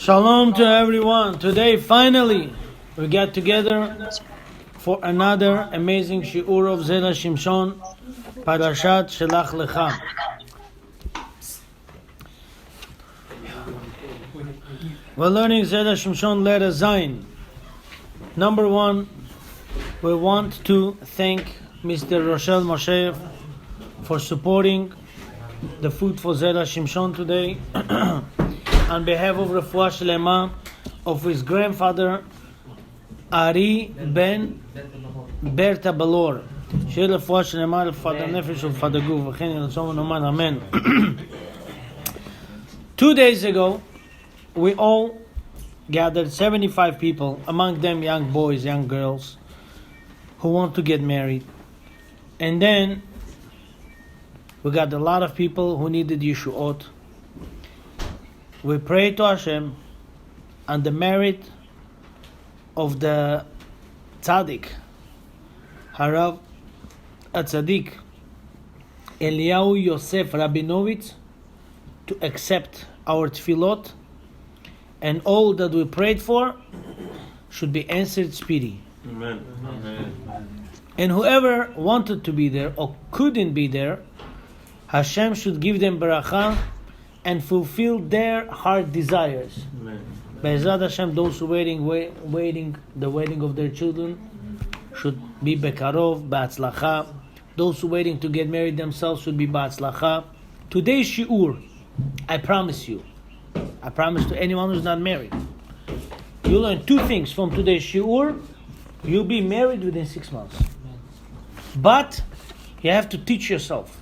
Shalom to everyone. Today, finally, we get together for another amazing shiur of Zera Shimshon, Parashat Shelach Lecha. We're learning Zera Shimshon letter Zayin. Number one, we want to thank Mr. Rochelle Moshe for supporting the food for Zera Shimshon today. On behalf of Refuah Shlema of his grandfather Ari Ben Berta Balor. שיהיה רפואה שלמה לפת הנפש ולפת הגוף וכן ירצון ונאמר אמן. 2 days ago, we all gathered 75 people, among them young boys, young girls, who want to get married. And then we got a lot of people who needed Yeshuot. We pray to Hashem on the merit of the tzaddik, Harav Tzaddik Eliyahu Yosef Rabinovich, to accept our tefillot, and all that we prayed for should be answered speedy. Amen. Amen. And whoever wanted to be there or couldn't be there, Hashem should give them beracha and fulfill their heart desires. Amen. Be'ezrat Hashem, those who waiting the wedding of their children should be bekarov, ba'atzlacha. Those who waiting to get married themselves should be ba'atzlacha. Today's shiur, I promise to anyone who's not married, you learn 2 things from today's shiur. You'll be married within 6 months. But you have to teach yourself.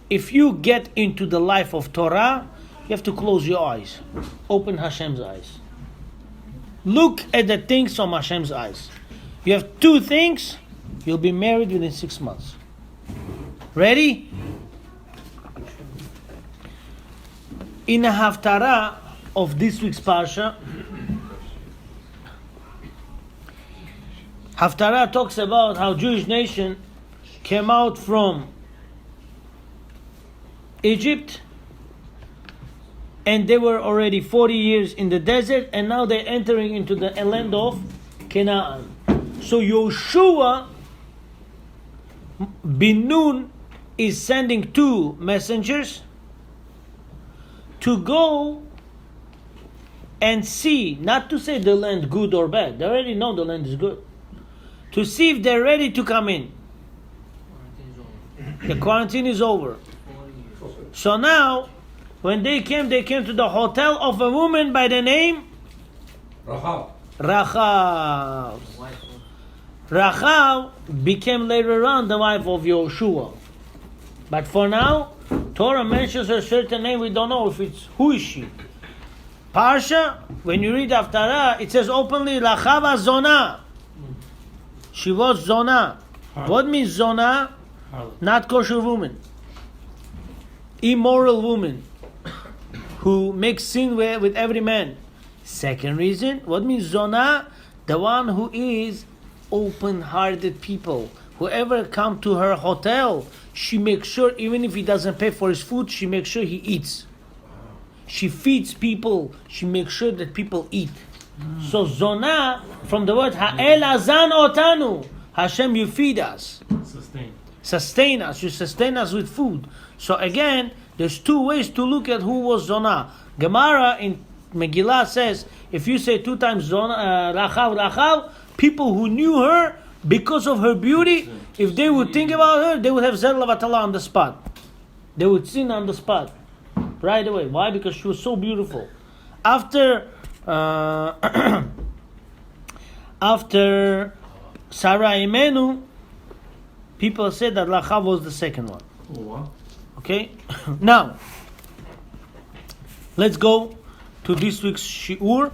If you get into the life of Torah, you have to close your eyes. Open Hashem's eyes. Look at the things from Hashem's eyes. You have 2 things, you'll be married within 6 months. Ready? In the Haftarah of this week's Parsha, Haftarah talks about how Jewish nation came out from Egypt, and they were already 40 years in the desert, and now they're entering into the land of Canaan. So Yoshua bin Nun is sending 2 messengers to go and see, not to say the land good or bad, they already know the land is good, to see if they're ready to come in. The quarantine is over. So now, when they came to the hotel of a woman by the name Rachav. Rachav became later on the wife of Yoshua. But for now, Torah mentions a certain name, we don't know who is she. Parsha, when you read Haftarah, it says openly, Rachav Zona. She was Zona. What means Zona? Not kosher woman. Immoral woman who makes sin with every man. Second reason, what means Zona? The one who is open-hearted people. Whoever come to her hotel, she makes sure, even if he doesn't pay for his food, she makes sure he eats. She feeds people. She makes sure that people eat. So Zona, from the word Ha'el Azan Otanu, Hashem, you feed us. Sustain us. You sustain us with food. So again, there's 2 ways to look at who was Zona. Gemara in Megillah says, if you say 2 times Zona, Rachav, people who knew her because of her beauty, if they would think about her, they would have Zer Lavatala on the spot. They would sin on the spot right away. Why? Because she was so beautiful. After Sarah Imenu, people said that Rachav was the second one. Oh, wow. Okay? Now, let's go to this week's shiur.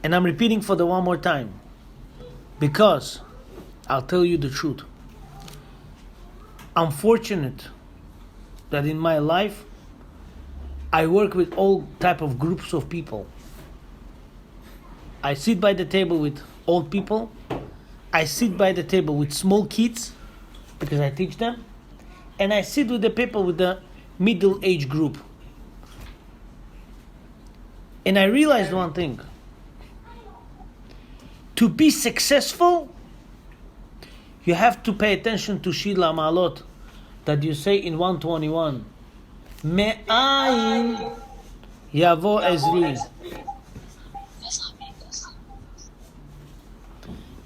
And I'm repeating for the 1 more time, because I'll tell you the truth. I'm fortunate that in my life I work with all type of groups of people. I sit by the table with old people. I sit by the table with small kids because I teach them. And I sit with the people with the middle age group. And I realized one thing. To be successful, you have to pay attention to Shila Ma'alot that you say in 121. Me'ayin yavo ezri.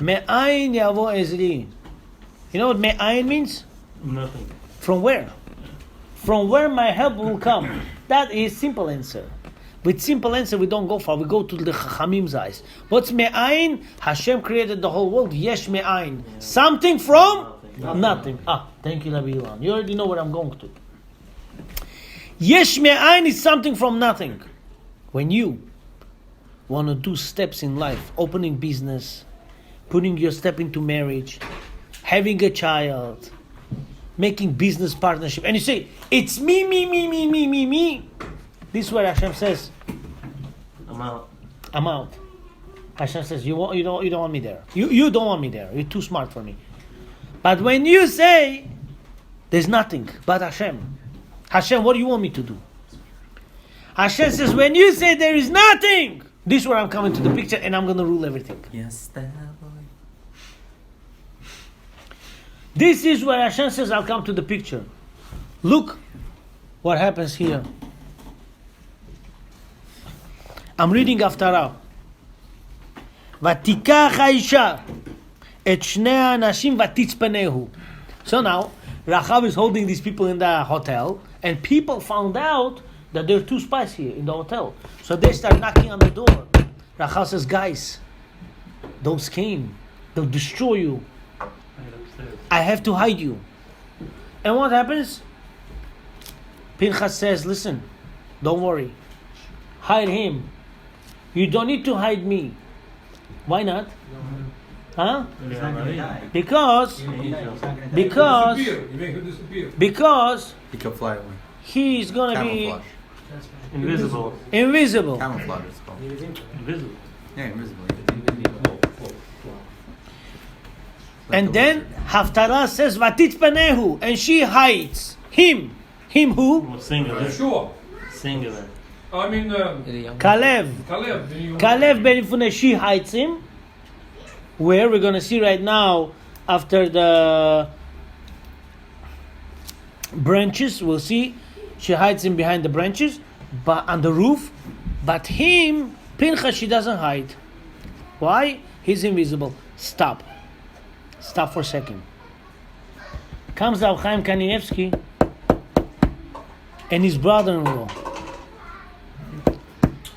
Me'ayin yavo ezri. You know what me'ayin means? Nothing. From where? From where my help will come. That is simple answer. With simple answer, we don't go far. We go to the Chachamim's eyes. What's me'ayin? Hashem created the whole world. Yesh me'ayin. Something from nothing. Thank you, Rabbi Ilan. You already know where I'm going to. Yesh me'ayin is something from nothing. When you want to do steps in life, opening business, putting your step into marriage, having a child, making business partnership, and you say, it's me. This is where Hashem says, I'm out. Hashem says, you don't want me there. You don't want me there. You're too smart for me. But when you say, there's nothing but Hashem, what do you want me to do? Hashem says, when you say there is nothing, this is where I'm coming to the picture and I'm going to rule everything. Yes, boy. This is where Hashem says, I'll come to the picture. Look what happens here. I'm reading Haftarah. ותיקח האישה את שני האנשים ותצפנהו. So now, Rachav is holding these people in the hotel, and people found out that there are two spies here in the hotel. So they start knocking on the door. Rachav says, guys, those came. They'll destroy you. I have to hide you. And what happens? Pinchas says, listen, don't worry. Hide him. You don't need to hide me. Why not? Huh? Because He can fly away. he's gonna Camouflage. be invisible. Camouflage is called. Invisible. Yeah, invisible. And then Haftarah says, "Vatitpanehu," and she hides him. Him who? Singular. Sure. Singular. I mean, Kalev. Caleb. Kalev ben Yefune, she hides him. Where we're gonna see right now, after the branches, we'll see she hides him behind the branches, but on the roof. But him, Pinchas, she doesn't hide. Why? He's invisible. Stop for a second. Comes Rav Chaim Kanievsky and his brother-in-law,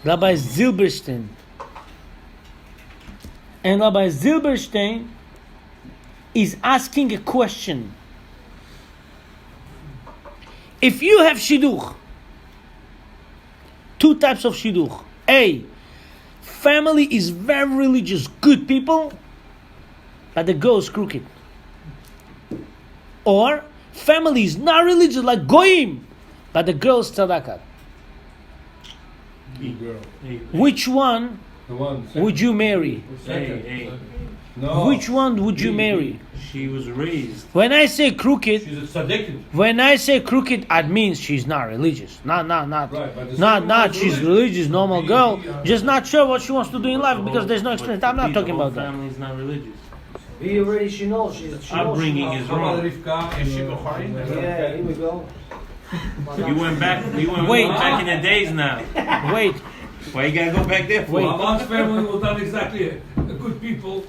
Rabbi Zilberstein. And Rabbi Zilberstein is asking a question. If you have Shidduch, two types of Shidduch. A, family is very religious, good people, but the girl is crooked. Or, family is not religious like Goyim, but the girl is tzedakah. Which one would you marry? No. Which one would you marry? She was raised. When I say crooked, She's a tzaddik. when I say crooked, it means she's not religious. Not. Right, but the Not. second She's one is religious, normal He- girl. he- Just not sure what she wants to do in life because there's no experience. I'm not The talking whole about that. family's not religious. He already, she knows. She knows. Upbringing is How about wrong. Rivka? Is she Bukhari? Yeah, here we go. You went back. Wait. Back in the days now. Wait. Why you gotta go back there for? Wait. Our family was not exactly a good people,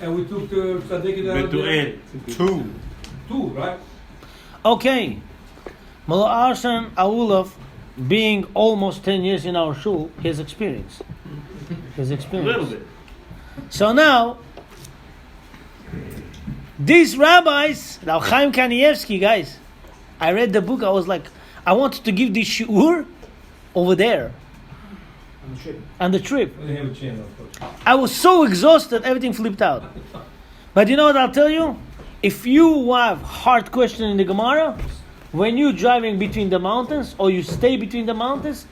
and we took the tzaddik Betuel. two, right? Okay. Mullah Arsan Aulov, being almost 10 years in our shul, his experience. A little bit. So now, these rabbis, Rav Chaim Kanievsky, guys, I read the book, I was like, I wanted to give this shiur over there, on the trip. We didn't have a chance, of course. I was so exhausted, everything flipped out. But you know what I'll tell you? If you have hard question in the Gemara, when you're driving between the mountains, or you stay between the mountains,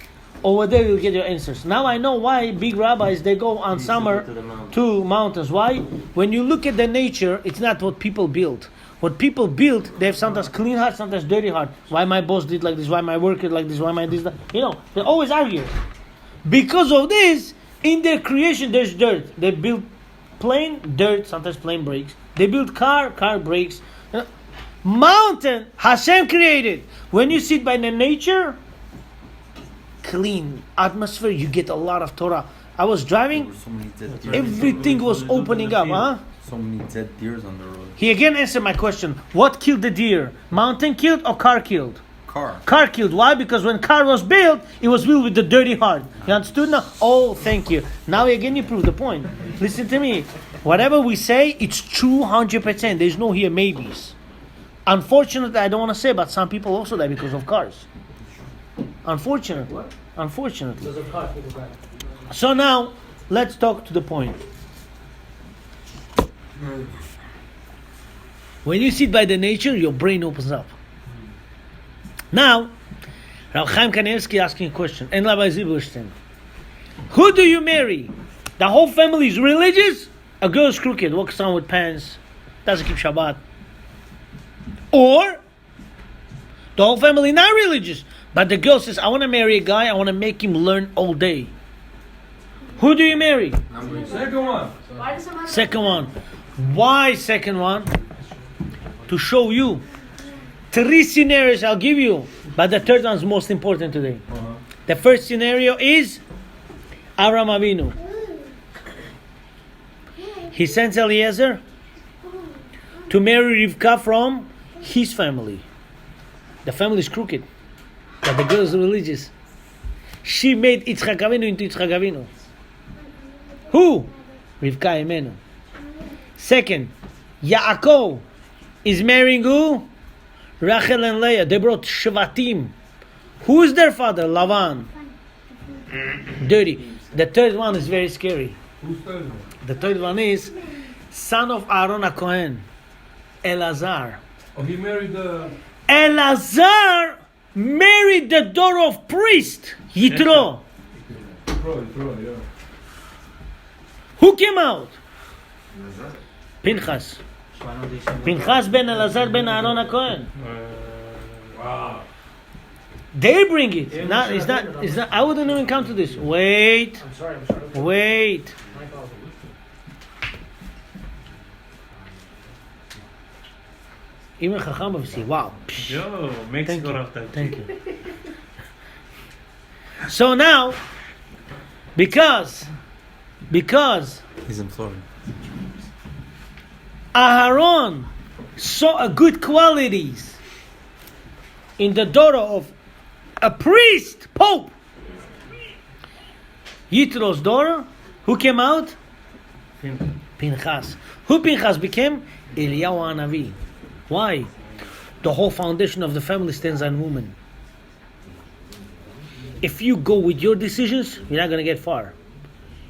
over there you'll get your answers. Now I know why big rabbis, they go on summer to the mountains. to mountains. Why? When you look at the nature, it's not what people build. What people build, they have sometimes clean heart, sometimes dirty heart. Why my boss did like this, why my worker like this, why my this, that. You know, they always argue. Because of this, in their creation, there's dirt. They build plane, dirt. Sometimes plane breaks. They build car breaks. Mountain, Hashem created. When you sit by the nature, clean atmosphere, you get a lot of Torah. I was There driving, were so many dead deer. everything was opening up, huh? So many dead deers on the road. He again answered my question. What killed the deer? Mountain killed or car killed? Car. Car killed. Why? Because when car was built, it was built with the dirty heart. You understood now? Oh, thank you. Now again you prove the point. Listen to me. Whatever we say, it's true 100%. There's no here maybes. Unfortunately, I don't want to say, but some people also die because of cars. Unfortunately. Unfortunately. Because of car, people die. So now, let's talk to the point. When you sit by the nature, your brain opens up. Now, Rav Chaim Kanievsky asking a question, and Rabbi Zilberstein. Who do you marry? The whole family is religious? A girl is crooked, walks around with pants, doesn't keep Shabbat. Or, the whole family not religious, but the girl says, I want to marry a guy, I want to make him learn all day. Who do you marry? Second one. Second one. Why second one? To show you. 3 scenarios I'll give you, but the third one is most important today. The first scenario is Avraham Avinu. He sends Eliezer to marry Rivka from his family. The family is crooked, but the girl is religious. She made Yitzchak Avinu into Yitzchak Avinu. Who? Rivka Imenu. Second, Yaakov is marrying who? Rachel and Leah. They brought Shvatim. Who is their father? Lavan. Dirty. The third one is very scary. Who's third one? The third one is son of Aaron HaKohen, Elazar. Oh, he married the... Elazar married the daughter of priest, Yitro. Pro, yeah. Who came out? Pinchas. Pinchas ben Elazar ben Aaron HaKohen. Wow. They bring it. It's not. I wouldn't even come to this. Wait. I'm sorry. Wait. My apologies. Even Chacham of say, wow. Yo, Mexico off that. Thank you. So now, because He's in Florida. Aharon saw a good qualities in the daughter of a priest, Pope. Yitro's daughter, who came out? Pinchas. Who Pinchas became? Eliyahu Hanavi. Why? The whole foundation of the family stands on woman. If you go with your decisions, you're not going to get far.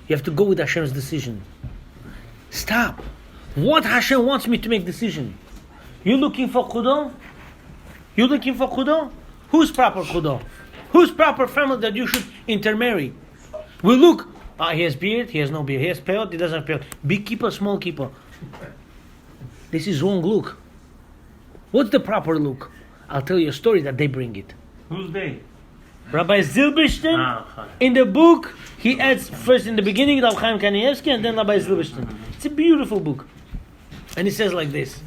You have to go with Hashem's decision. Stop. What Hashem wants me to make decision? You looking for Kudo? You looking for Kudo? Who's proper Kudo? Who's proper family that you should intermarry? We look. He has beard, he has no beard. He has peyot, he doesn't have peyot. Big keeper, small keeper. This is wrong look. What's the proper look? I'll tell you a story that they bring it. Who's they? Rabbi Zilberstein, in the book, he adds first in the beginning Rav Chaim Kanievsky and then Rabbi Zilberstein. It's a beautiful book. And he says like this.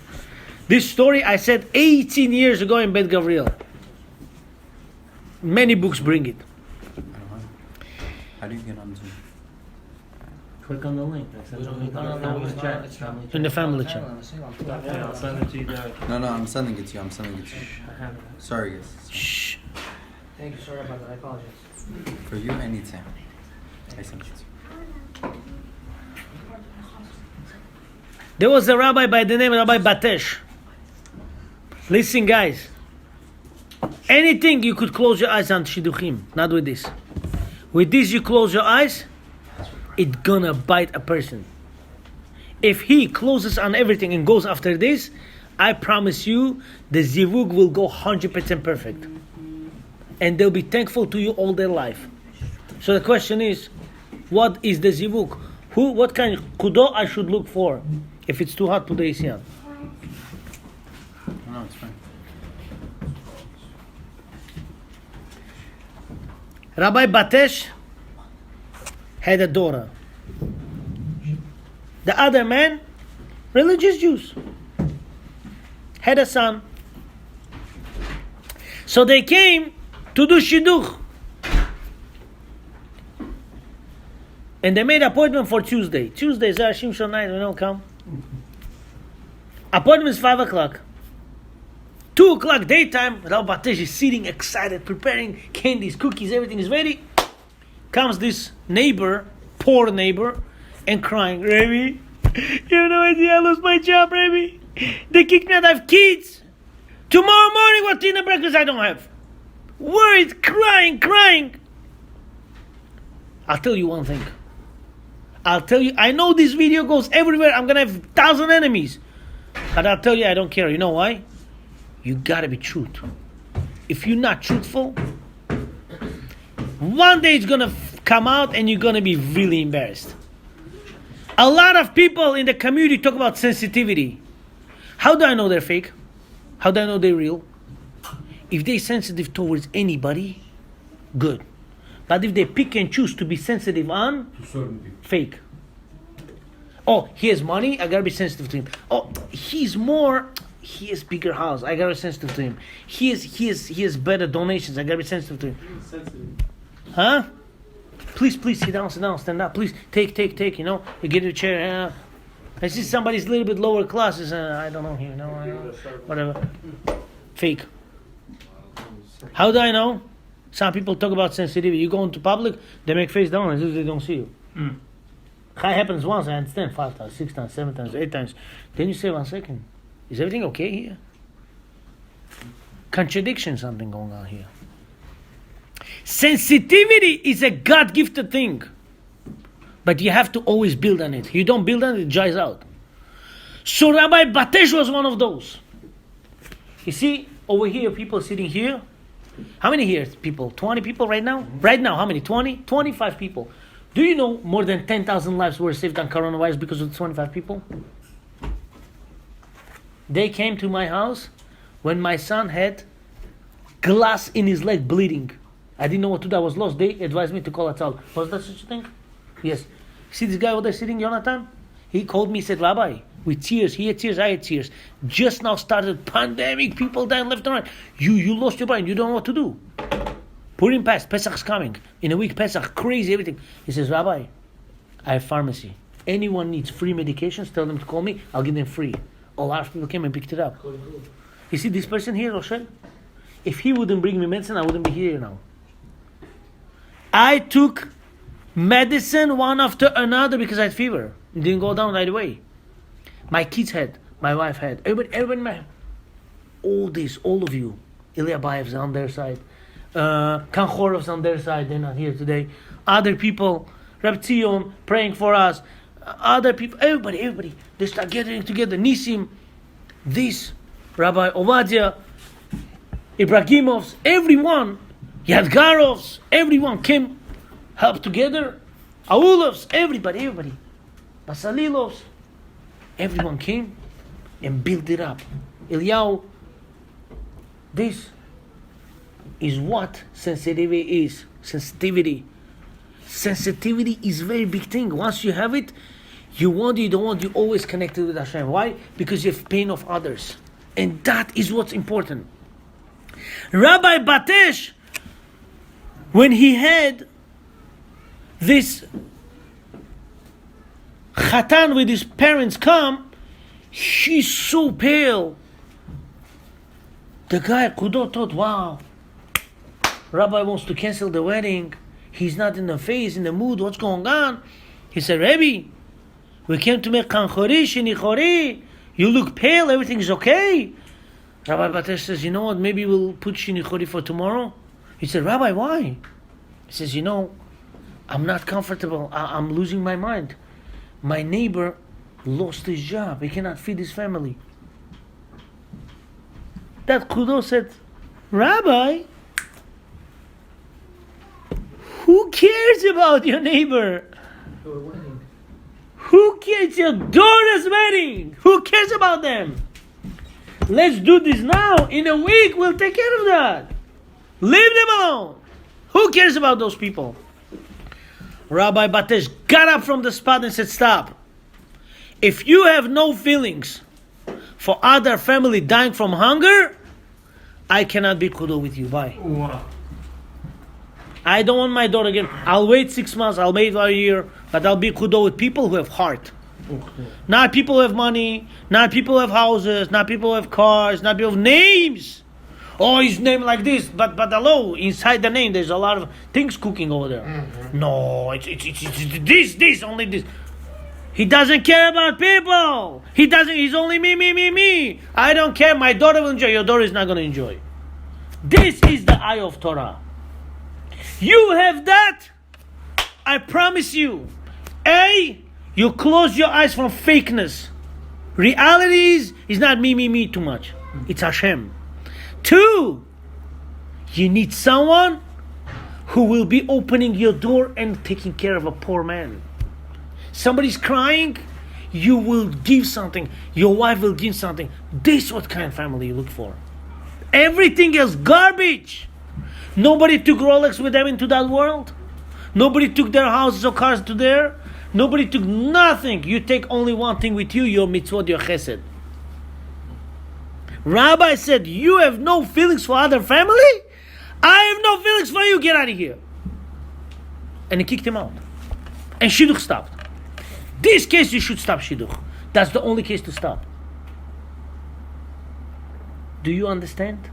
This story I said 18 years ago in Bet Gavriel. Many books bring it. How do you get on Zoom? Click on the link. I sent it In the family chat. Yeah, I'll send it to you guys. No, I'm sending it to you. Sorry, guys. Shh. Thank you, sorry about that. I apologize. For you, anytime. I sent it to you. There was a rabbi by the name of Rabbi Batesh. Listen, guys. Anything you could close your eyes on Shidduchim, not with this. With this, you close your eyes, it's gonna bite a person. If he closes on everything and goes after this, I promise you, the zivug will go 100% perfect. And they'll be thankful to you all their life. So the question is, what is the zivug? What kind of kudo I should look for? If it's too hot, put the AC on. No, it's fine. Rabbi Batesh had a daughter. The other man, religious Jews, had a son. So they came to do Shidduch. And they made appointment for Tuesday. Tuesday is Hashim Shon night, we don't come. Appointment is 5 o'clock. 2 o'clock daytime, Rav Batesh is sitting excited, preparing candies, cookies, everything is ready. Comes this neighbor, poor neighbor, and crying, Rabbi, you have no idea, I lost my job, Rabbi. They kicked me out, I have kids. Tomorrow morning, what dinner breakfast I don't have. Worried, crying. I'll tell you one thing. I know this video goes everywhere, I'm gonna have 1,000 enemies. But I'll tell you, I don't care. You know why? You gotta be truthful. If you're not truthful, one day it's gonna come out and you're gonna be really embarrassed. A lot of people in the community talk about sensitivity. How do I know they're fake? How do I know they're real? If they're sensitive towards anybody, good. But if they pick and choose to be sensitive on, fake. Oh, he has money, I gotta be sensitive to him. Oh, he has bigger house, I gotta be sensitive to him. He has better donations, I gotta be sensitive to him. Sensitive. Huh? Please, sit down, stand up. Please, take, you know. You get a chair. I see somebody's a little bit lower class. I don't know here, whatever. Fake. How do I know? Some people talk about sensitivity. You go into public, they make face down as if they don't see you. It happens once, I understand. 5 times, 6 times, 7 times, 8 times. Then you say, 1 second. Is everything okay here? Contradiction, something going on here. Sensitivity is a God-gifted thing. But you have to always build on it. You don't build on it, it dries out. So Rabbi Batesh was one of those. You see, over here, people sitting here. How many here people? 20 people right now? Right now, how many? 20? 25 people. Do you know more than 10,000 lives were saved on coronavirus because of the 25 people? They came to my house when my son had glass in his leg bleeding. I didn't know what to do. I was lost. They advised me to call a child. Was that such a thing? Yes. See this guy over there sitting, Jonathan? He called me, said, Rabbi, with tears. He had tears, I had tears. Just now started pandemic, people dying left and right. You lost your mind. You don't know what to do. Purim passed. Pesach's coming. In a week, Pesach, crazy, everything. He says, Rabbi, I have pharmacy. Anyone needs free medications, tell them to call me. I'll give them free. A lot of people came and picked it up. You see this person here, Rochelle? If he wouldn't bring me medicine, I wouldn't be here now. I took medicine one after another because I had fever. It didn't go down right away. My kids had, my wife had, everybody, all of you. Ilya Bayev's on their side. Kanchorov's on their side, they're not here today. Other people, Reb Tzion praying for us. Other people, everybody. They start gathering together. Nisim, this, Rabbi Ovadia, Ibrahimovs, everyone. Yadgarovs, everyone came, helped together. Aulovs, everybody. Basalilovs, everyone came and built it up. Eliyahu, this is what sensitivity is. Sensitivity is a very big thing. Once you have it, you want, you don't want, you always connected with Hashem. Why? Because you have pain of others. And that is what's important. Rabbi Batesh, when he had this Chatan with his parents come, he's so pale. The guy Kudo thought, wow, Rabbi wants to cancel the wedding. He's not in the phase, in the mood, what's going on? He said, Rebbe, we came to make kanchori, shinichori. You look pale, everything's okay. Rabbi Batesh says, you know what, maybe we'll put shinichori for tomorrow. He said, Rabbi, why? He says, you know, I'm not comfortable. I'm losing my mind. My neighbor lost his job. He cannot feed his family. That Kudo said, Rabbi, who cares about your neighbor? Who cares? Your daughter's wedding. Who cares about them? Let's do this now. In a week, we'll take care of that. Leave them alone. Who cares about those people? Rabbi Batesh got up from the spot and said, stop. If you have no feelings for other family dying from hunger, I cannot be kudo with you. Bye. Wow. I don't want my daughter again. I'll wait 6 months, I'll wait a year, but I'll be kudo with people who have heart. Okay. Not people who have money, not people who have houses, not people who have cars, not people who have names. Oh, his name like this, but hello, inside the name there's a lot of things cooking over there. Mm-hmm. No, it's this, only this. He doesn't care about people. He's only me. I don't care, my daughter will enjoy, your daughter is not going to enjoy. This is the eye of Torah. You have that, I promise you. You close your eyes from fakeness. Reality is not me too much. It's Hashem. 2, you need someone who will be opening your door and taking care of a poor man. Somebody's crying, you will give something. Your wife will give something. This is what kind of family you look for. Everything else garbage. Nobody took Rolex with them into that world. Nobody took their houses or cars to there. Nobody took nothing. You take only one thing with you, your mitzvot, your chesed. Rabbi said, you have no feelings for other family? I have no feelings for you, get out of here. And he kicked him out. And Shidduch stopped. This case you should stop Shidduch. That's the only case to stop. Do you understand?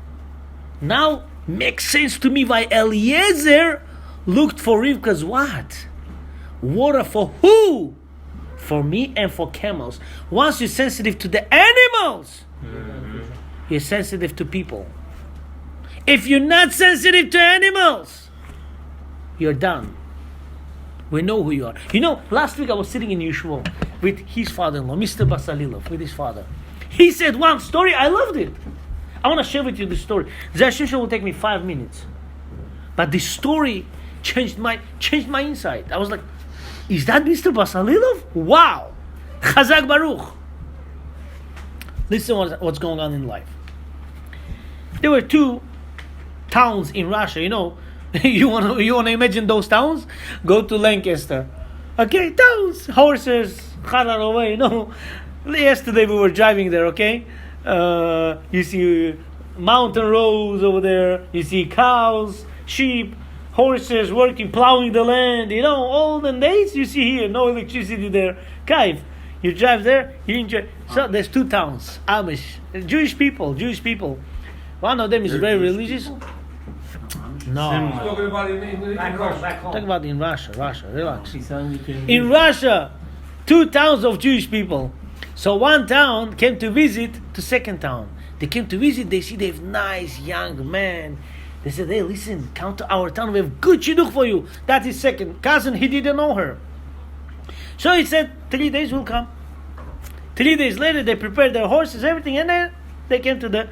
Now, makes sense to me why Eliezer looked for Rivka's what? Water for who? For me and for camels. Once you're sensitive to the animals, you're sensitive to people. If you're not sensitive to animals, you're done. We know who you are. You know, last week I was sitting in Yeshua with his father-in-law, Mr. Basalilov, with his father. He said one story, I loved it. I want to share with you the story. Zashisha will take me 5 minutes. But the story changed my insight. I was like, is that Mr. Basalilov? Wow. Chazak Baruch. Listen what's going on in life. There were 2 towns in Russia. You know, you want to imagine those towns? Go to Lancaster. Okay, towns, horses, harar away. You know, yesterday we were driving there. Okay, you see mountain roads over there. You see cows, sheep, horses working, plowing the land. You know, olden days. You see here, no electricity there. Kaif. You drive there, you enjoy. So there's 2 towns, Amish, Jewish people. One of them is very religious. No. Talking about in Russia. Talk about in Russia, relax. In Russia, 2 towns of Jewish people. So one town came to visit to second town. They came to visit, they see they have nice young men. They said, hey, listen, come to our town, we have good shidduch for you. That is second cousin, he didn't know her. So he said, 3 days will come. 3 days later, they prepared their horses, everything, and then they came to the...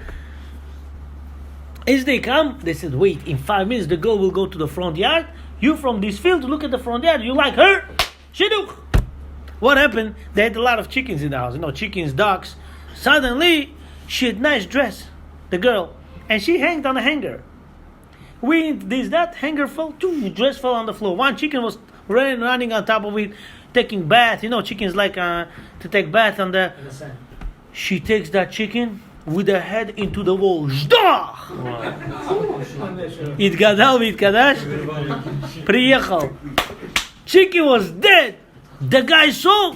As they come, they said, wait, in 5 minutes, the girl will go to the front yard. You from this field, look at the front yard. You like her? Shidduch. What happened? They had a lot of chickens in the house. You know, chickens, ducks. Suddenly, she had nice dress, the girl, and she hanged on a hanger. Wind, this, that, hanger fell, dress fell on the floor. One chicken was running on top of it, taking bath. You know, chickens like to take bath on the... In the sand. She takes that chicken with her head into the wall. Zdah! Itgadal v'itgadash. Приехал. Chicken was dead. The guy saw.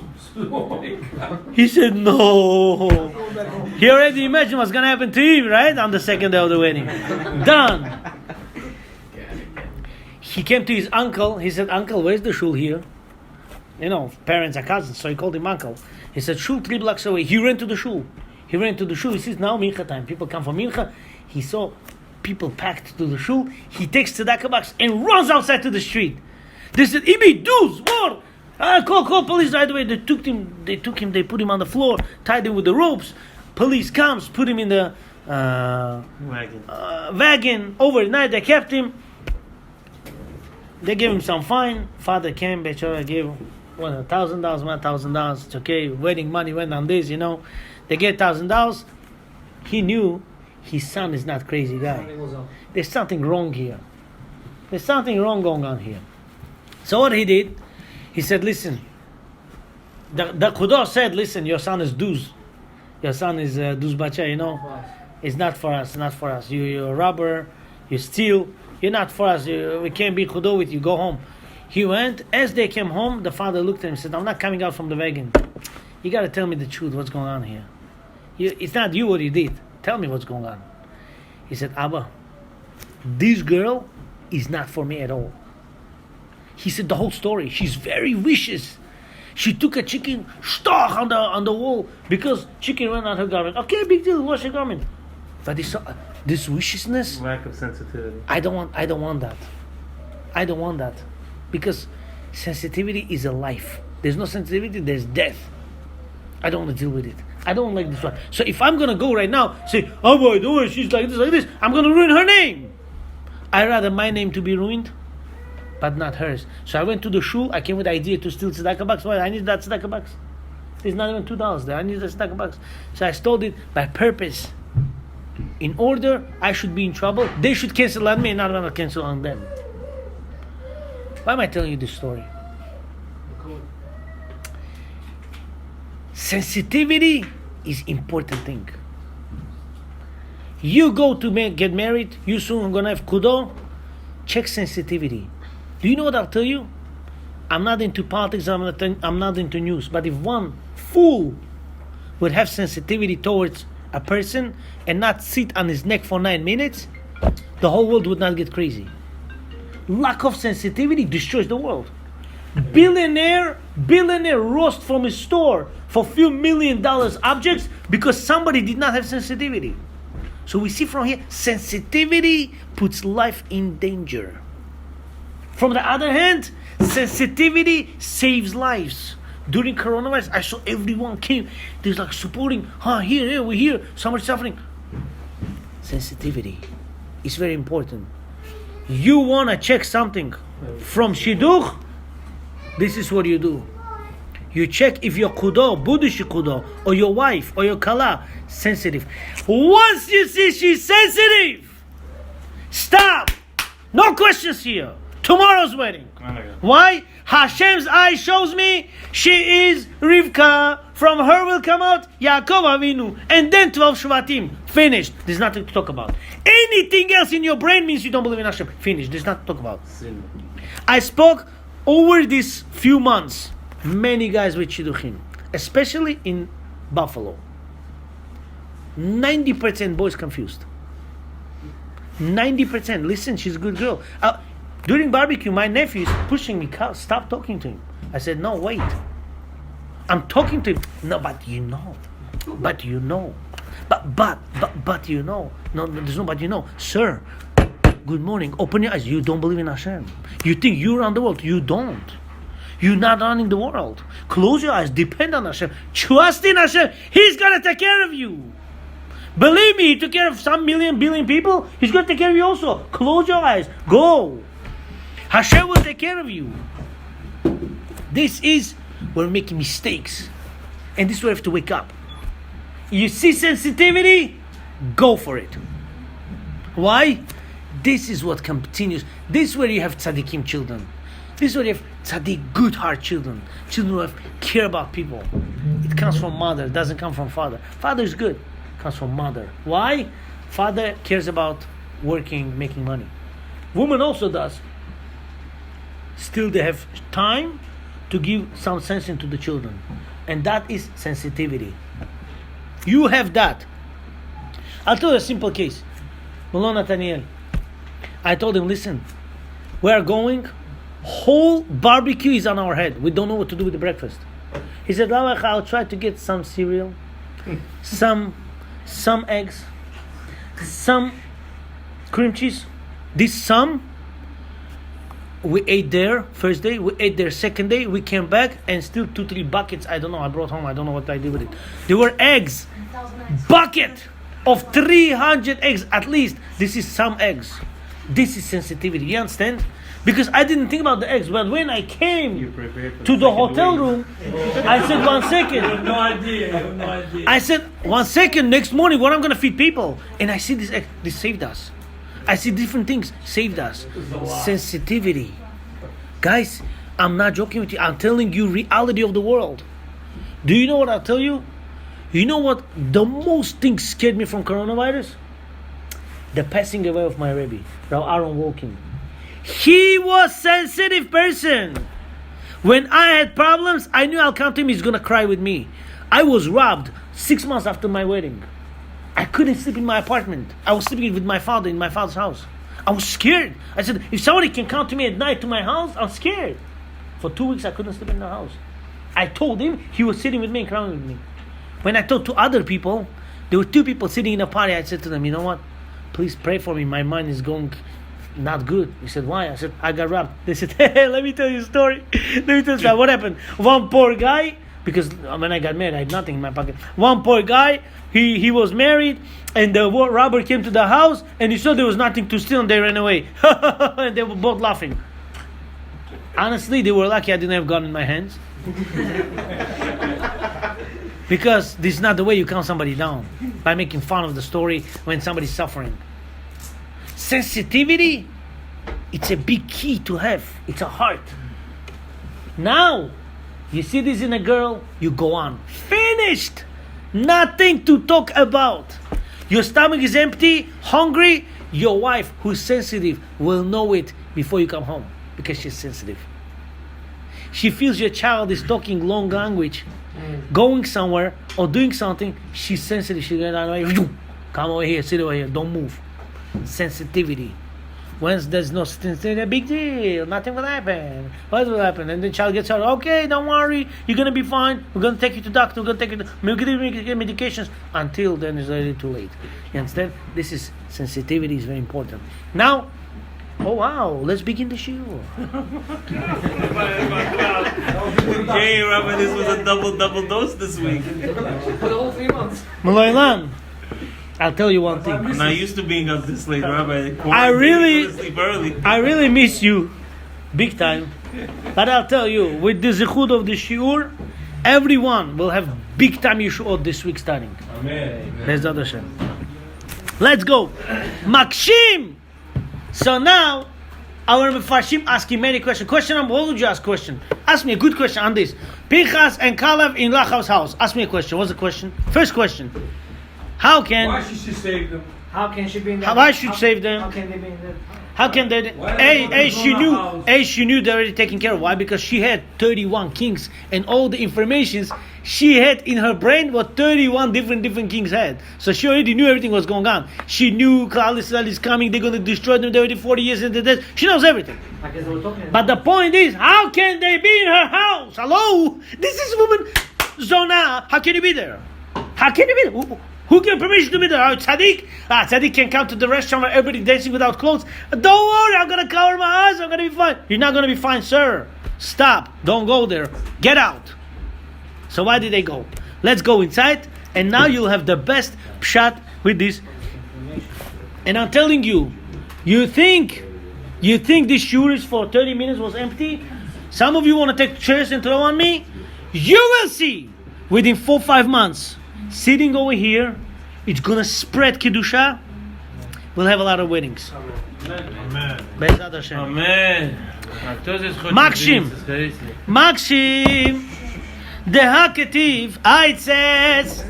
He said, no. He already imagined what's going to happen to him, right? On the second day of the wedding. Done. He came to his uncle. He said, uncle, where's the shul here? You know, parents are cousins, so he called him uncle. He said, shul 3 blocks away. He ran to the shul. He sees now mincha time. People come for mincha. He saw people packed to the shul. He takes tzedakah box and runs outside to the street. They said, Ibi, duz, war. Call police right away. They took him, they put him on the floor, tied him with the ropes. Police comes, put him in the wagon. Overnight, they kept him. They gave him some fine. Father came, Bechora gave him $1,000. It's okay. Wedding money went on this, you know. They get $1,000. He knew his son is not crazy guy. There's something wrong here. There's something wrong going on here. So what he did, he said, listen, the Kudo said, listen, your son is Duz. Your son is Duz Bacha, you know. It's not for us, not for us. You're a robber, you steal. You're not for us. We can't be Kudo with you. Go home. He went. As they came home, the father looked at him and said, I'm not coming out from the wagon. You got to tell me the truth. What's going on here? It's not you what you did. Tell me what's going on. He said, Abba, this girl is not for me at all. He said the whole story. She's very vicious. She took a chicken, stoch on the wall because chicken ran out her garment. Okay, big deal, wash your garment. But this viciousness, Lack of sensitivity. I don't want that. I don't want that. Because sensitivity is a life. There's no sensitivity, there's death. I don't want to deal with it. I don't like this one. So if I'm going to go right now, say, oh boy, don't worry, she's like this, I'm going to ruin her name. I'd rather my name to be ruined, but not hers. So I went to the shul, I came with the idea to steal tzedakah box. Why? I need that tzedakah box. There's not even $2 there. I need the tzedakah box. So I stole it by purpose. In order, I should be in trouble. They should cancel on me and not gonna cancel on them. Why am I telling you this story? Sensitivity is important thing. You go to get married, you soon gonna have kudo, check sensitivity. Do you know what I'll tell you? I'm not into politics, I'm not into news, but if one fool would have sensitivity towards a person and not sit on his neck for 9 minutes, the whole world would not get crazy. Lack of sensitivity destroys the world. Billionaire roast from his store for few $1 million objects because somebody did not have sensitivity. So we see from here, sensitivity puts life in danger. From the other hand, sensitivity saves lives. During coronavirus, I saw everyone came. There's like supporting, here, we're here, somebody's suffering. Sensitivity is very important. You want to check something from Shidduch, this is what you do. You check if your kudo, Buddhish kudo, or your wife, or your kala, sensitive. Once you see she's sensitive, stop. No questions here. Tomorrow's wedding. Oh my God. Why? Hashem's eye shows me she is Rivka. From her will come out Yaakov Avinu. And then 12 Shvatim. Finished. There's nothing to talk about. Anything else in your brain means you don't believe in Hashem. Finished. There's nothing to talk about. Sin. I spoke over these few months, many guys with Shidduchim, especially in Buffalo. 90% boys confused. 90%. Listen, she's a good girl. During barbecue, my nephew is pushing me, stop talking to him. I said, no, wait. I'm talking to him. No, but you know. But you know. But you know. No, there's no but you know. Sir, good morning. Open your eyes. You don't believe in Hashem. You think you run the world. You don't. You're not running the world. Close your eyes. Depend on Hashem. Trust in Hashem. He's going to take care of you. Believe me, He took care of some billion people. He's going to take care of you also. Close your eyes. Go. Hashem will take care of you. This is, we're making mistakes. And this is where we have to wake up. You see sensitivity? Go for it. Why? This is what continues. This is where you have tzaddikim children. This is where you have tzaddik, good heart children. Children who care about people. It comes from mother. It doesn't come from father. Father is good. It comes from mother. Why? Father cares about working, making money. Woman also does. Still they have time to give some sense into the children. And that is sensitivity. You have that. I'll tell you a simple case. Malon Nathaniel. I told him, listen, we are going, whole barbecue is on our head. We don't know what to do with the breakfast. He said, I'll try to get some cereal, some eggs, some cream cheese. This some, we ate there first day, we ate there second day, we came back and still 2-3 buckets, I don't know, I brought home, I don't know what I did with it. There were eggs, bucket of 300 eggs at least. This is some eggs. This is sensitivity, you understand? Because I didn't think about the eggs, but when I came to the hotel room, I said, 1 second. I have no idea. I said, 1 second, next morning, what I'm going to feed people? And I see this egg, this saved us. I see different things, saved us. Sensitivity. Guys, I'm not joking with you. I'm telling you reality of the world. Do you know what I'll tell you? You know what the most thing scared me from coronavirus? The passing away of my Rebbe, Rav Aaron Walking. He was sensitive person. When I had problems, I knew I'll come to him, he's gonna cry with me. I was robbed 6 months after my wedding. I couldn't sleep in my apartment. I was sleeping with my father in my father's house. I was scared. I said, if somebody can come to me at night to my house, I'm scared. For 2 weeks, I couldn't sleep in the house. I told him, he was sitting with me and crying with me. When I talked to other people, there were 2 people sitting in a party. I said to them, you know what? Please pray for me. My mind is going not good. He said, why? I said, I got robbed. They said, hey, let me tell you a story. Let me tell you something. What happened? One poor guy, because when I got married, I had nothing in my pocket. One poor guy, he was married, and the robber came to the house, and he saw there was nothing to steal, and they ran away. And they were both laughing. Honestly, they were lucky I didn't have a gun in my hands. Because this is not the way you calm somebody down, by making fun of the story when somebody's suffering. Sensitivity, it's a big key to have. It's a heart. Now, you see this in a girl, you go on. Finished! Nothing to talk about. Your stomach is empty, hungry. Your wife, who's sensitive, will know it before you come home, because she's sensitive. She feels your child is talking long language, going somewhere or doing something. She's sensitive. She's going, come over here, sit over here, don't move. Sensitivity. Once there's no sensitivity, a big deal. Nothing will happen. What will happen? And the child gets hurt. Okay, don't worry. You're going to be fine. We're going to take you to doctor. We're going to take you to... We're going to get medications. Until then, it's already too late. You understand? This is... Sensitivity is very important. Now... Oh wow, let's begin the shiur. Hey, Rabbi, this was a double dose this week. For the whole 3 months. Maloilan, I'll tell you one thing. I'm not used to being up this late, Rabbi. I really- Go to sleep early. I really miss you, big time. But I'll tell you, with the zichud of the shiur, everyone will have big time yeshuot this week starting. Amen. Be'ezrat Hashem. Let's go. Makshim. So now, our Mefarshim asking many questions. Question number, what would you ask question? Ask me a good question on this. Pinchas and Kalev in Lachav's house. Ask me a question. What's the question? First question. How can... Why should she save them? How can she be in the Why should save them? How can they be in the How can they... She knew they're already taken care of. Why? Because she had 31 kings, and all the informations she had in her brain what 31 different kings had. So she already knew everything was going on. She knew Klal Yisrael is coming, they're going to destroy them, they're already 40 years into death. She knows everything. I guess they were talking But the point is, how can they be in her house? Hello? This is woman Zona. How can you be there? How can you be there? Who gave permission to be there? Tzaddik? Tzaddik can come to the restaurant where everybody dancing without clothes. Don't worry, I'm going to cover my eyes. I'm going to be fine. You're not going to be fine, sir. Stop. Don't go there. Get out. So why did they go? Let's go inside. And now you'll have the best pshat with this. And I'm telling you, you think this shiur is for 30 minutes was empty? Some of you want to take chairs and throw on me? You will see within 4-5 months. Sitting over here, it's gonna spread Kedusha. We'll have a lot of weddings. Amen. Be'ezrat Hashem. Amen. Makshim. Makshim. Deha ketiv. It says.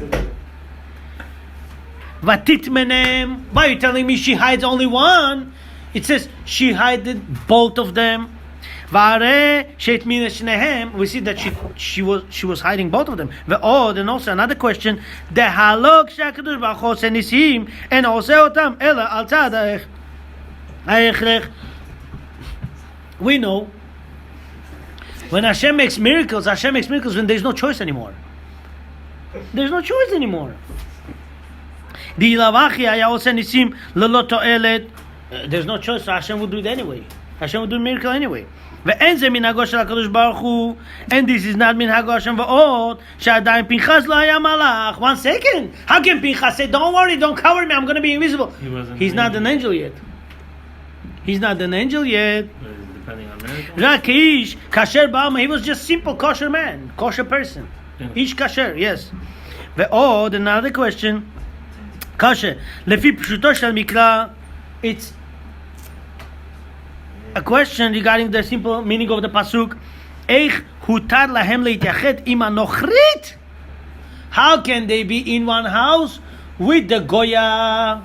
Vatitmenem. Why are you telling me she hides only one? It says she hid both of them. We see that she was hiding both of them. And also another question: the halok shakadosh baruch hu nisim and also otam ela al tzad ha'echrech. We know when Hashem makes miracles when there's no choice anymore. There's no choice anymore. There's no choice, so Hashem would do it anyway. Hashem would do a miracle anyway. And this is not minhago Hashem va'od she'adayin Pinchas lo haya malach. 1 second. How can Pinchas say, don't worry, don't cover me, I'm going to be invisible? He's not an angel yet. He's not an angel yet. Depending on miracle. Rakish, kasher ba'alma, he was just simple kosher man, kosher person. Ish kasher, yes. Ve'od, another question. Kasher, lefi pshuto shel mikra, it's a question regarding the simple meaning of the pasuk. איך הותר להם להתייחד עם הנוכרית? How can they be in one house with the goya?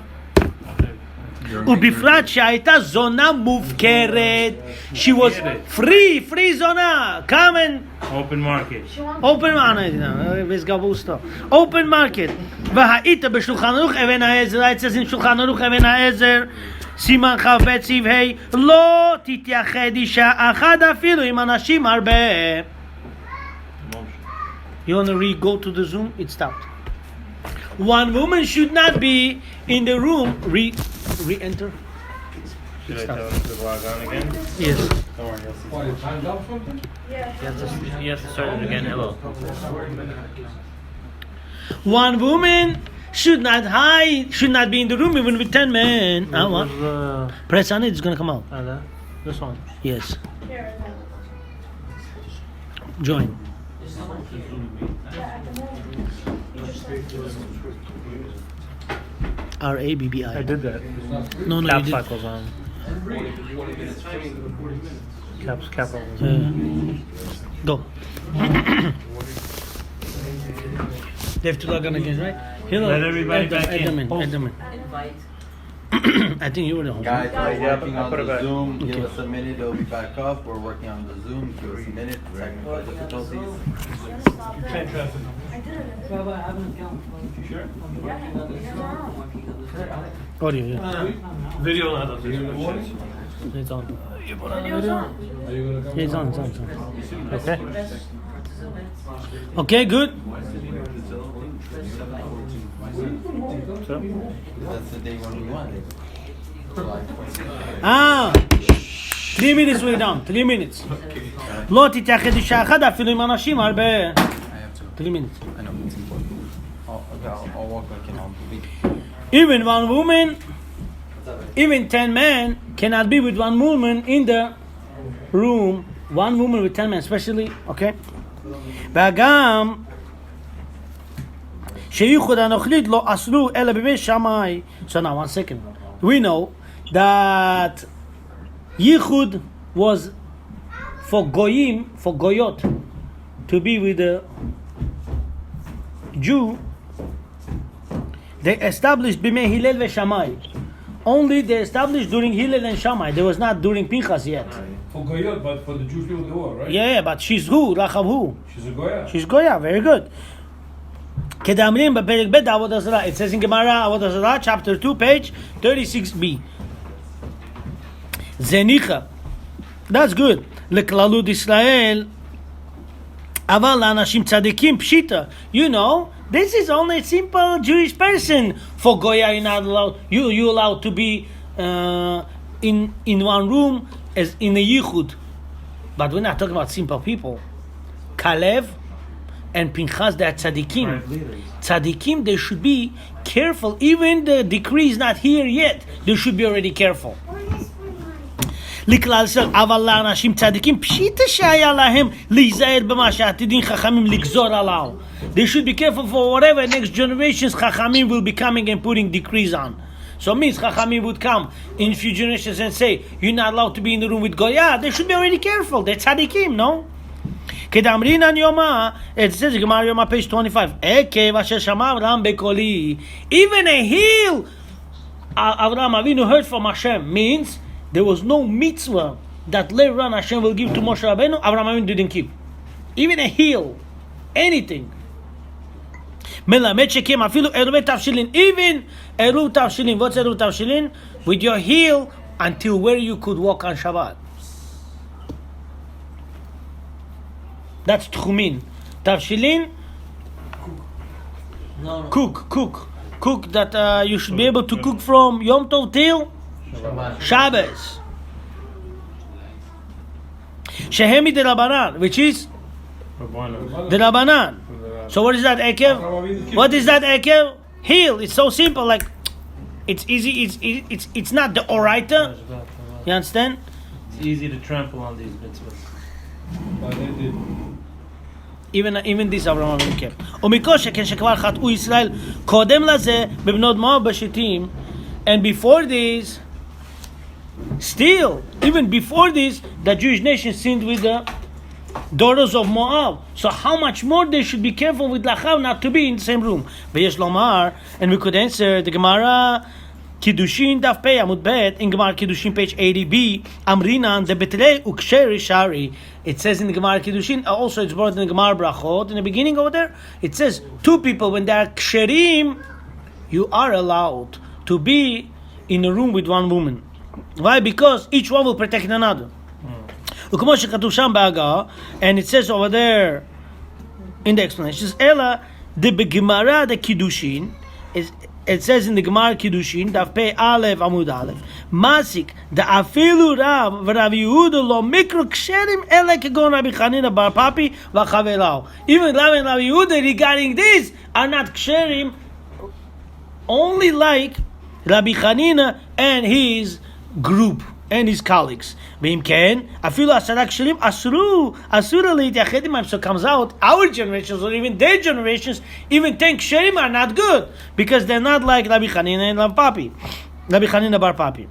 ובפרט שהייתה זונה מופקרת. She was free זונה. Come and Open market. open market. והיית בשולחן ערוך אבן העזר. It says in שולחן ערוך אבן העזר סימן כ"ב סיב ה' לא תתייחד אישה אחת אפילו עם אנשים הרבה. You want to go to the Zoom? It stopped. One woman should not be in the room. Re-enter. Should I tell him to log on again? Yes. Don't worry, he'll see. Why, you timed up something? You have to start it again. Hello. One woman should not be in the room even with 10 men. What? Press on it, it's gonna come out. This one. Yes. Join. RABBI. I did that. No, you Caps did. lock was on. Capital was on. Go. They have to log on again, right? Hello. Let everybody back add in. them in. Add them in. I think you were the host. Guys, we're Yeah, working I'll on put it the back. Zoom. Give Okay. us a minute, it'll be back up. We're working on the Zoom. Give us a minute. Technical difficulties. Audio, yeah. Video not up there. It's on. Are you gonna come? Yeah, it's on. Okay. Okay, good. So, That's the day when we want it. Ah! 3 minutes we're done. 3 minutes. לא תתייחד אישה אחת אפילו עם אנשים הרבה. I have to. 3 minutes. I know it's important. I'll walk back in. I'll be. Even one woman, even 10 men cannot be with one woman in the room. One woman with 10 men, especially, okay? וגם שייחוד הנוכלית לא אסרו אלא בבית שמאי. So now, 1 second. We know that Yichud was for goyim, for goyot, to be with the Jew. They established b'mei Hillel veShamai. Only they established during Hillel and Shammai. There was not during Pinchas yet. For Goyot, but for the Jewish people, they were, right? Yeah, but she's who? Rachav who? She's a Goya. She's Goya. Very good. כדאמרים בפרק ב' עבודה זרה. It says in Gemara, עבודה זרה, chapter 2, page 36b. זניחה. That's good. לכללות ישראל, אבל לאנשים צדיקים פשיטה. You know, this is only a simple Jewish person. For Goya, you're not allowed. You allowed to be in one room as in a yichud. But we're not talking about simple people. Kalev and Pinchas, they are tzaddikim. Tzaddikim, they should be careful. Even the decree is not here yet. They should be already careful. לכלל ישראל, אבל לאנשים צדיקים פשיטה שהיה להם להיזהר במה שעתידין חכמים לגזור עליו. They should be careful for whatever next generations חכמים will be coming and putting decrees on. So it means Chachamim would come in a few generations and say, you're not allowed to be in the room with Goya. They should be already careful. They're tzaddikim, no? כדאמרינן יומא, it says, Gemara Yoma, page 25, עקב אשר שמע אברהם בקולי. Even a heel, Avraham Avinu heard from Hashem, means there was no mitzvah that later on Hashem will give to Moshe Rabbeinu, Avraham Avinu didn't keep. Even a heel, anything. מלמד שקים אפילו עירובי תבשילין, even עירוב תבשילין. What's עירוב תבשילין? With your heel until where you could walk on Shabbat. That's tchumin. Tavshilin, cook that you should be able to cook from Yom Tov till Shabbos. Shehemi de Rabbanan, which is the Rabbanan. So what is that ekev? What is that ekev? Heel. It's so simple. Like it's easy. It's not the oraita. You understand? It's easy to trample on these mitzvahs. But they did. Even this Avraham Avinu kept. ומכל שכן שכבר חטאו ישראל קודם לזה בבנות מואב בשיטים, and before this, still, even before this, the Jewish nation sinned with the daughters of Moab. So how much more they should be careful with Lachav not to be in the same room. V'yesh lomar, and we could answer the Gemara Kiddushin Daf Pei Amud Bet in Gemara Kiddushin page 80b Amrinan the Betlei Uksheri Shari. It says in the Gemara Kiddushin, also it's brought in the Gemara Brachot in the beginning over there. It says two people when they are ksherim, you are allowed to be in a room with one woman. Why? Because each one will protect another. And it says over there in the explanation, it says Ella the Gemara the Kiddushin is. It says in the Gemara Kiddushin, Daf Pei Aleph Amud Aleph, Masik the Afilu Rav Rav Yehuda lo mikro ksherim ele kegon Rabbi Chanina bar Papi v'chavelau. Even Rav and Rabbi Yehuda regarding this are not ksherim, only like Rabbi Chanina and his group and his colleagues. V'im ken afilu asara ksherim asuru leityahed imam. So comes out our generations or even their generations even think ksherim are not good because they're not like Rabbi Chanina and Rabbi Chanina bar Papi.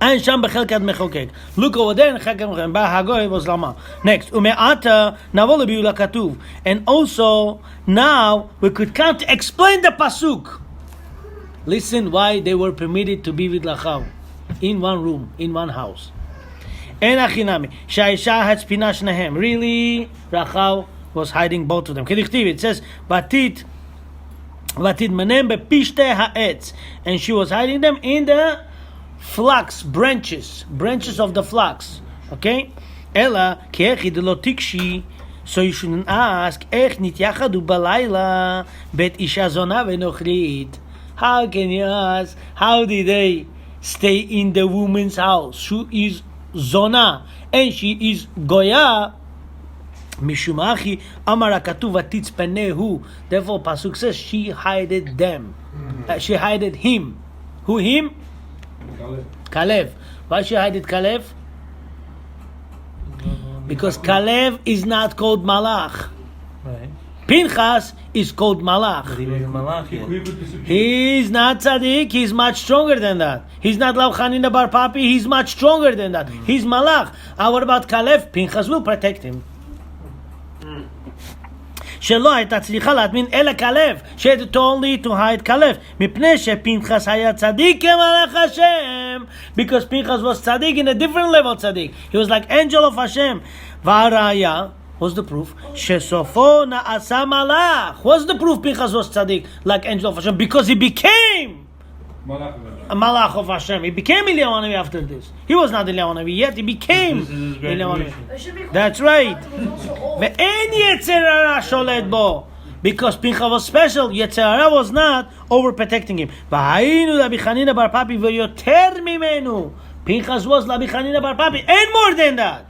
And sham bechelkat mechokek. Look over there in Chelkat mechokek. Ba hagoy was lama. Next umeata navol biula katuv. And also now we could come to explain the pasuk. Listen why they were permitted to be with Lachav in one room, in one house. En achinami shaisha had spinash nahem. Really, Rachel was hiding both of them. It says batit manem bepishte haetz, and she was hiding them in the flax branches of the flax. Okay, ella kechi de lo tikshi. So you shouldn't ask ech nityachadu balayla bet isha zona venochrit. How can you ask? How did they stay in the woman's house? She is zona and she is goya. Mishumachi amara katuv atitz panehu. Therefore, pasuk says she hided them. She hided him. Who him? Kalev. Why she hided Kalev? Because Kalev is not called Malach. Right. Pinchas is called Malach. He is not tzaddik. He's much stronger than that. He's not Rav Chanina bar Papi. He's much stronger than that. He's Malach. What about Kalev? Pinchas will protect him. שלא הייתה צריכה להטמין אלא כלב, she had only to hide כלב, מפני שפנחס היה צדיק כמלאך השם, because Pinchas was tzaddik in a different level tzaddik. He was like angel of Hashem. והראיה, what's the proof? שסופו נעשה מלאך. What's the proof Pinchas was tzaddik like angel of Hashem? Because he became a malach of Hashem. He became Eliyahu Hanavi after this. He was not Eliyahu Hanavi yet. He became Eliyahu Hanavi. That's right. Ve'en Yetzer Hara sholet bo. Because Pinchas was special, Yetzer Hara was not overprotecting him. V'hayinu Rabbi Chanina bar Papi ve'yoter mimenu. Pinchas was Rabbi Chanina bar Papi and more than that.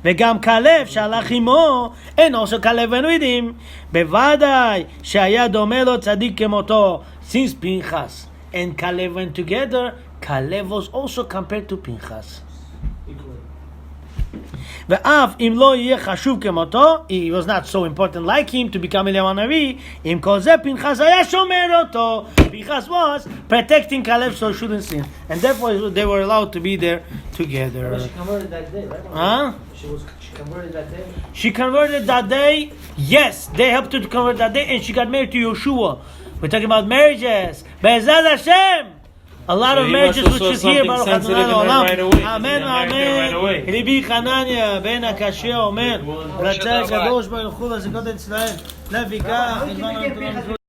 וגם כלב שהלך עמו, and also כלב went with him, בוודאי שהיה דומה לו צדיק כמותו. Since Pinchas and Kalev went together, Kalev was also compared to Pinchas. ואף אם לא יהיה חשוב כמותו, he was not so important like him to become אליהו הנביא, עם כל זה פנחס היה שומר אותו. Pinchas was protecting Kalev so he shouldn't sin. And therefore they were allowed to be there together. But she converted that day, right? Huh? She converted that day. She converted that day, yes, they helped her to convert that day, and she got married to Yeshua. We're talking about marriages. Be'ezrat Hashem. A lot of marriages which is here. Baruch Adonai Olam. Amen, amen. Ribi Chananya ben Akashia Omer. רצה הקדוש ברוך הוא לזכות את ישראל. לפיכך,